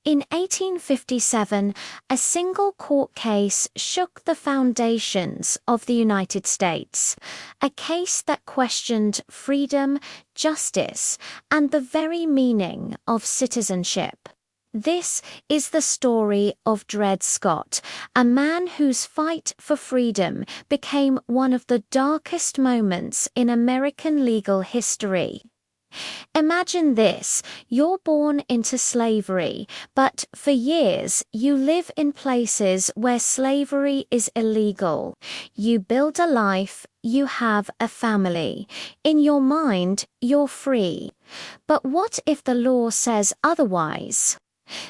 In 1857, a single court case shook the foundations of the United States, a case that questioned freedom, justice, and the very meaning of citizenship. This is the story of Dred Scott, a man whose fight for freedom became one of the darkest moments in American legal history. Imagine this: you're born into slavery, but for years you live in places where slavery is illegal. You build a life, you have a family. In your mind, you're free. But what if the law says otherwise?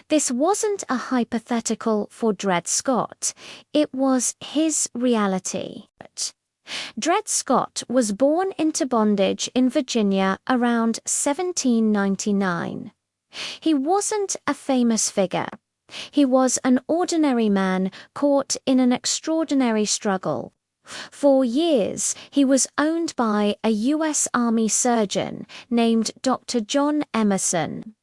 This wasn't a hypothetical for Dred Scott, it was his reality. Dred Scott was born into bondage in Virginia around 1799. He wasn't a famous figure. He was an ordinary man caught in an extraordinary struggle. For years, he was owned by a U.S. Army surgeon named Dr. John Emerson.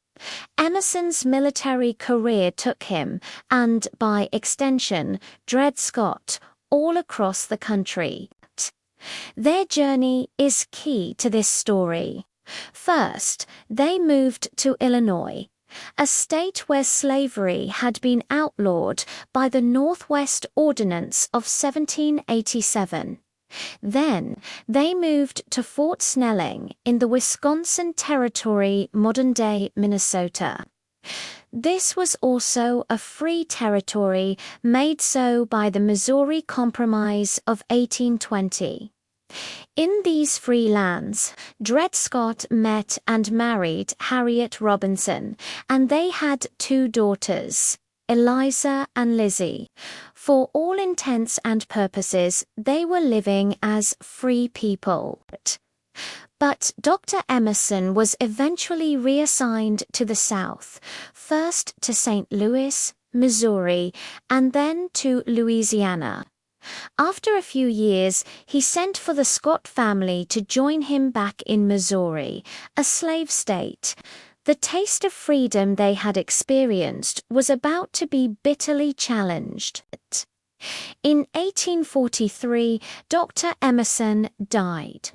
Emerson's military career took him, and by extension, Dred Scott, all across the country. Their journey is key to this story. First, they moved to Illinois, a state where slavery had been outlawed by the Northwest Ordinance of 1787. Then, they moved to Fort Snelling in the Wisconsin Territory, modern-day Minnesota. This was also a free territory made so by the Missouri Compromise of 1820. In these free lands, Dred Scott met and married Harriet Robinson, and they had 2 daughters, Eliza and Lizzie. For all intents and purposes, they were living as free people. But Dr. Emerson was eventually reassigned to the South, first to St. Louis, Missouri, and then to Louisiana. After a few years, he sent for the Scott family to join him back in Missouri, a slave state. The taste of freedom they had experienced was about to be bitterly challenged. In 1843, Dr. Emerson died.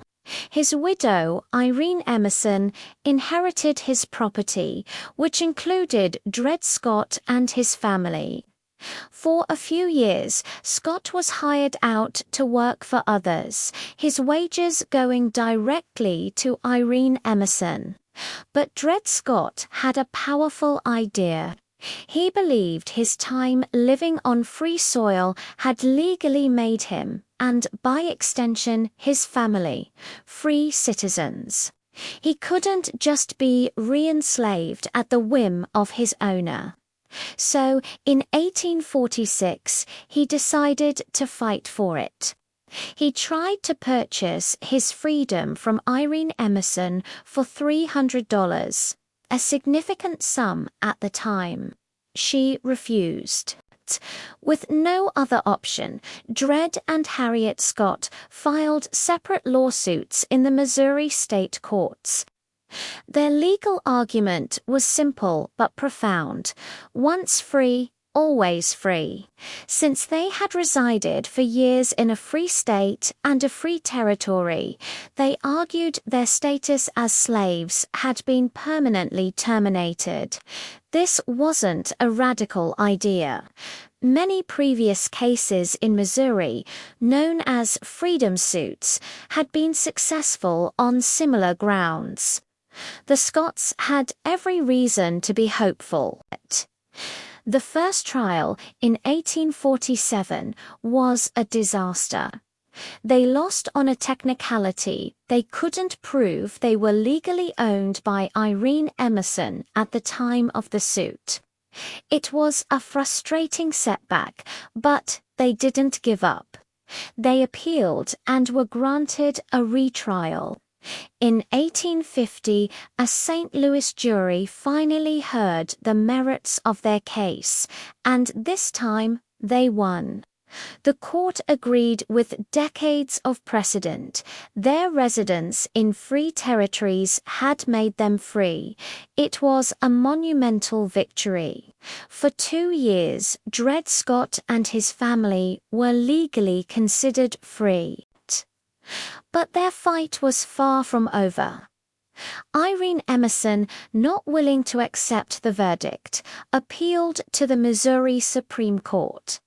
His widow, Irene Emerson, inherited his property, which included Dred Scott and his family. For a few years, Scott was hired out to work for others, his wages going directly to Irene Emerson. But Dred Scott had a powerful idea. He believed his time living on free soil had legally made him, and by extension his family, free citizens. He couldn't just be re-enslaved at the whim of his owner. So, in 1846, he decided to fight for it. He tried to purchase his freedom from Irene Emerson for $300, a significant sum at the time. She refused. With no other option, Dred and Harriet Scott filed separate lawsuits in the Missouri state courts. Their legal argument was simple but profound: once free, always free. Since they had resided for years in a free state and a free territory, they argued their status as slaves had been permanently terminated. This wasn't a radical idea. Many previous cases in Missouri, known as freedom suits, had been successful on similar grounds. The Scotts had every reason to be hopeful. The first trial, in 1847, was a disaster. They lost on a technicality. They couldn't prove they were legally owned by Irene Emerson at the time of the suit. It was a frustrating setback, but they didn't give up. They appealed and were granted a retrial. In 1850, a St. Louis jury finally heard the merits of their case, and this time they won. The court agreed with decades of precedent. Their residence in free territories had made them free. It was a monumental victory. For 2 years, Dred Scott and his family were legally considered free. But their fight was far from over. Irene Emerson, not willing to accept the verdict, appealed to the Missouri Supreme Court.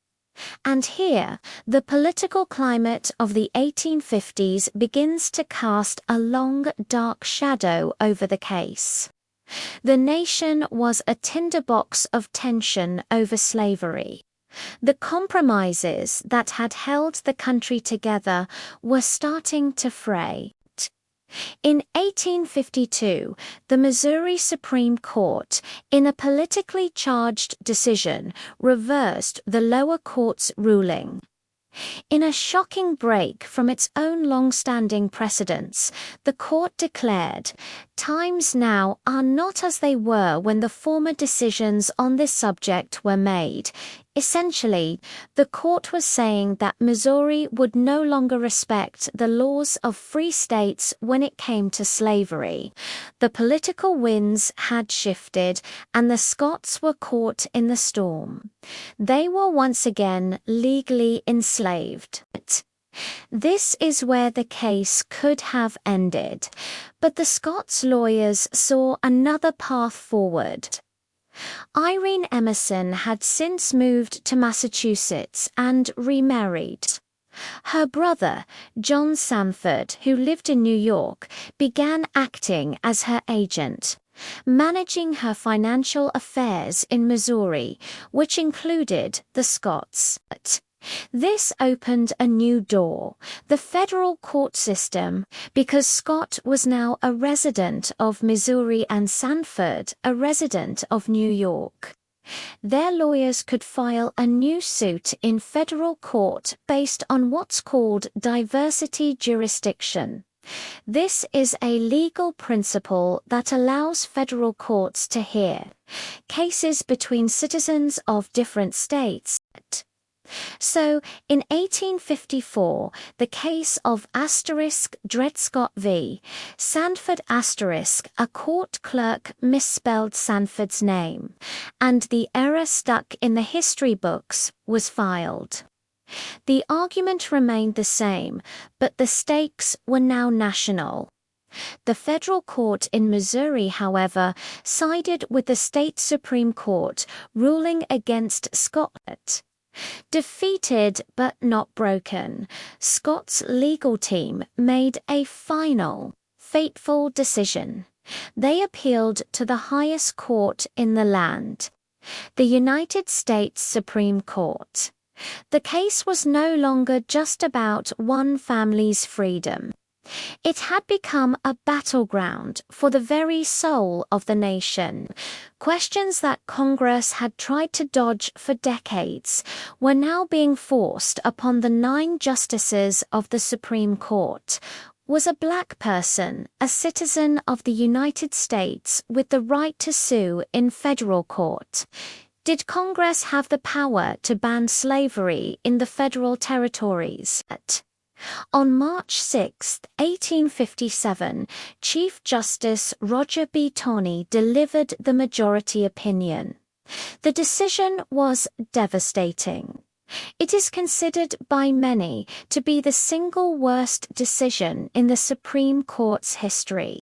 And here, the political climate of the 1850s begins to cast a long, dark shadow over the case. The nation was a tinderbox of tension over slavery. The compromises that had held the country together were starting to fray. In 1852, the Missouri Supreme Court, in a politically charged decision, reversed the lower court's ruling. In a shocking break from its own long-standing precedents, the court declared, "Times now are not as they were when the former decisions on this subject were made." Essentially, the court was saying that Missouri would no longer respect the laws of free states when it came to slavery. The political winds had shifted, and the Scots were caught in the storm. They were once again legally enslaved. This is where the case could have ended, but the Scots lawyers saw another path forward. Irene Emerson had since moved to Massachusetts and remarried. Her brother, John Sanford, who lived in New York, began acting as her agent, managing her financial affairs in Missouri, which included the Scots. This opened a new door, the federal court system, because Scott was now a resident of Missouri and Sanford a resident of New York. Their lawyers could file a new suit in federal court based on what's called diversity jurisdiction. This is a legal principle that allows federal courts to hear cases between citizens of different states. So, in 1854, the case of Dred Scott v. Sanford a court clerk misspelled Sanford's name, and the error stuck in the history books, was filed. The argument remained the same, but the stakes were now national. The federal court in Missouri, however, sided with the state Supreme Court, ruling against Scott. Defeated but not broken, Scott's legal team made a final, fateful decision. They appealed to the highest court in the land, the United States Supreme Court. The case was no longer just about one family's freedom. It had become a battleground for the very soul of the nation. Questions that Congress had tried to dodge for decades were now being forced upon the 9 justices of the Supreme Court. Was a black person a citizen of the United States with the right to sue in federal court? Did Congress have the power to ban slavery in the federal territories? On March 6, 1857, Chief Justice Roger B. Taney delivered the majority opinion. The decision was devastating. It is considered by many to be the single worst decision in the Supreme Court's history.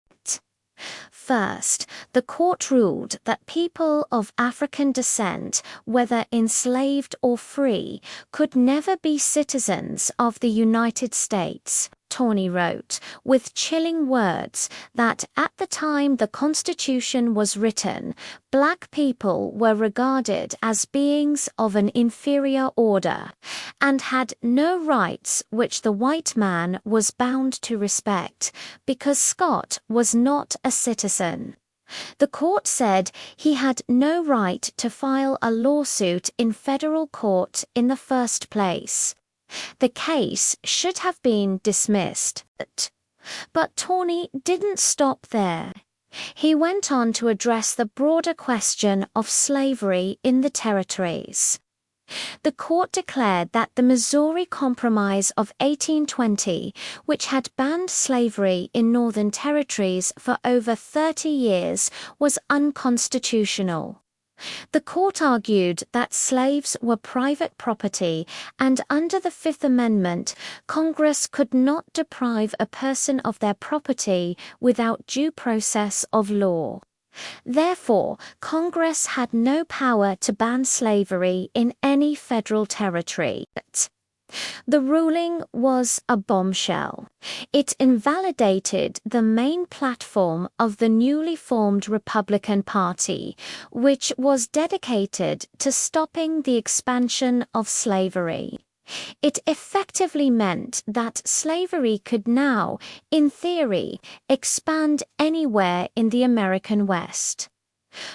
First, the court ruled that people of African descent, whether enslaved or free, could never be citizens of the United States. Taney wrote, with chilling words, that at the time the Constitution was written, black people were regarded as beings of an inferior order, and had no rights which the white man was bound to respect, because Scott was not a citizen. The court said he had no right to file a lawsuit in federal court in the first place. The case should have been dismissed. But Taney didn't stop there. He went on to address the broader question of slavery in the territories. The court declared that the Missouri Compromise of 1820, which had banned slavery in Northern territories for over 30 years, was unconstitutional. The court argued that slaves were private property, and under the Fifth Amendment, Congress could not deprive a person of their property without due process of law. Therefore, Congress had no power to ban slavery in any federal territory. The ruling was a bombshell. It invalidated the main platform of the newly formed Republican Party, which was dedicated to stopping the expansion of slavery. It effectively meant that slavery could now, in theory, expand anywhere in the American West.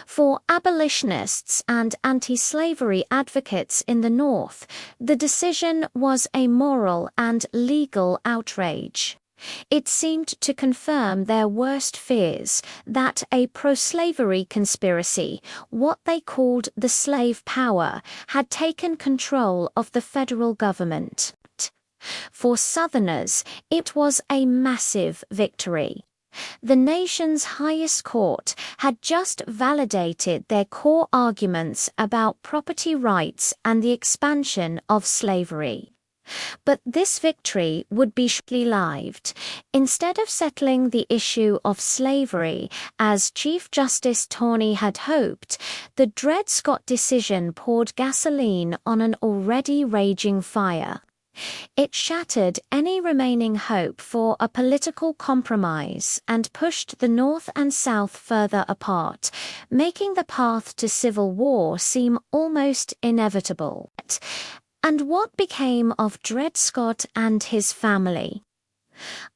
For abolitionists and anti-slavery advocates in the North, the decision was a moral and legal outrage. It seemed to confirm their worst fears that a pro-slavery conspiracy, what they called the slave power, had taken control of the federal government. For Southerners, it was a massive victory. The nation's highest court had just validated their core arguments about property rights and the expansion of slavery. But this victory would be short-lived. Instead of settling the issue of slavery, as Chief Justice Taney had hoped, the Dred Scott decision poured gasoline on an already raging fire. It shattered any remaining hope for a political compromise and pushed the North and South further apart, making the path to civil war seem almost inevitable. And what became of Dred Scott and his family?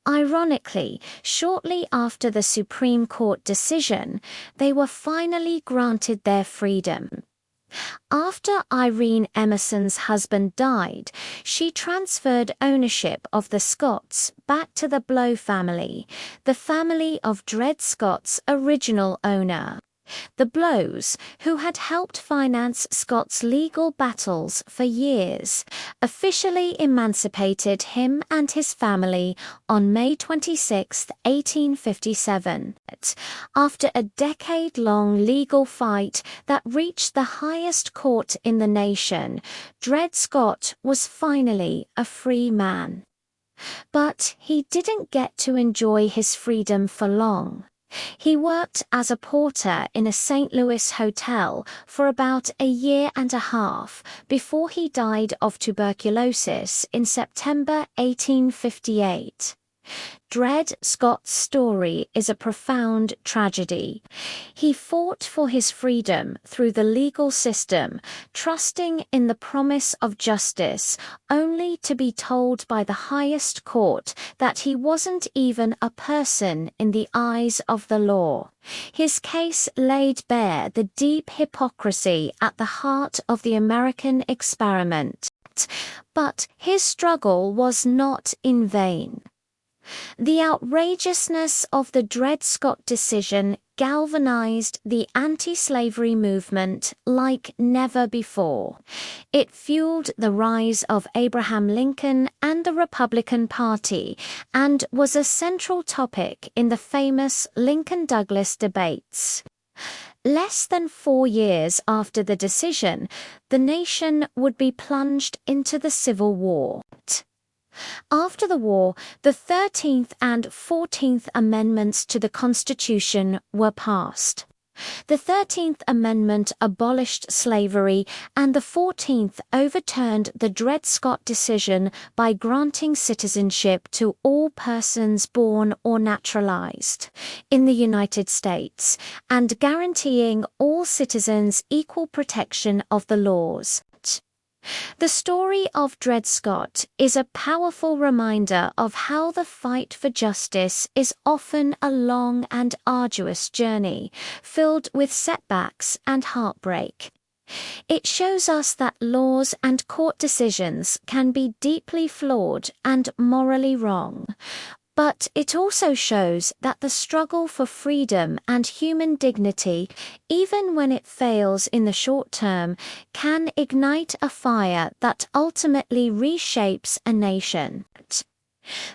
Ironically, shortly after the Supreme Court decision, they were finally granted their freedom. After Irene Emerson's husband died, she transferred ownership of the Scotts back to the Blow family, the family of Dred Scott's original owner. The Blows, who had helped finance Scott's legal battles for years, officially emancipated him and his family on May 26, 1857, after a decade-long legal fight that reached the highest court in the nation. Dred Scott was finally a free man. But he didn't get to enjoy his freedom for long. He worked as a porter in a St. Louis hotel for about a year and a half before he died of tuberculosis in September 1858. Dred Scott's story is a profound tragedy. He fought for his freedom through the legal system, trusting in the promise of justice, only to be told by the highest court that he wasn't even a person in the eyes of the law. His case laid bare the deep hypocrisy at the heart of the American experiment. But his struggle was not in vain. The outrageousness of the Dred Scott decision galvanized the anti-slavery movement like never before. It fueled the rise of Abraham Lincoln and the Republican Party, and was a central topic in the famous Lincoln-Douglas debates. Less than 4 years after the decision, the nation would be plunged into the Civil War. After the war, the 13th and 14th Amendments to the Constitution were passed. The 13th Amendment abolished slavery, and the 14th overturned the Dred Scott decision by granting citizenship to all persons born or naturalized in the United States, and guaranteeing all citizens equal protection of the laws. The story of Dred Scott is a powerful reminder of how the fight for justice is often a long and arduous journey, filled with setbacks and heartbreak. It shows us that laws and court decisions can be deeply flawed and morally wrong, But it also shows that the struggle for freedom and human dignity, even when it fails in the short term, can ignite a fire that ultimately reshapes a nation.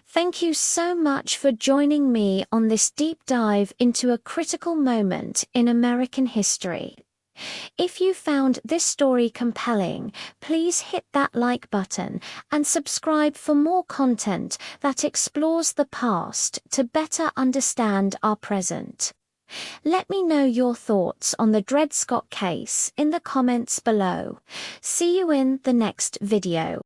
Thank you so much for joining me on this deep dive into a critical moment in American history. If you found this story compelling, please hit that like button and subscribe for more content that explores the past to better understand our present. Let me know your thoughts on the Dred Scott case in the comments below. See you in the next video.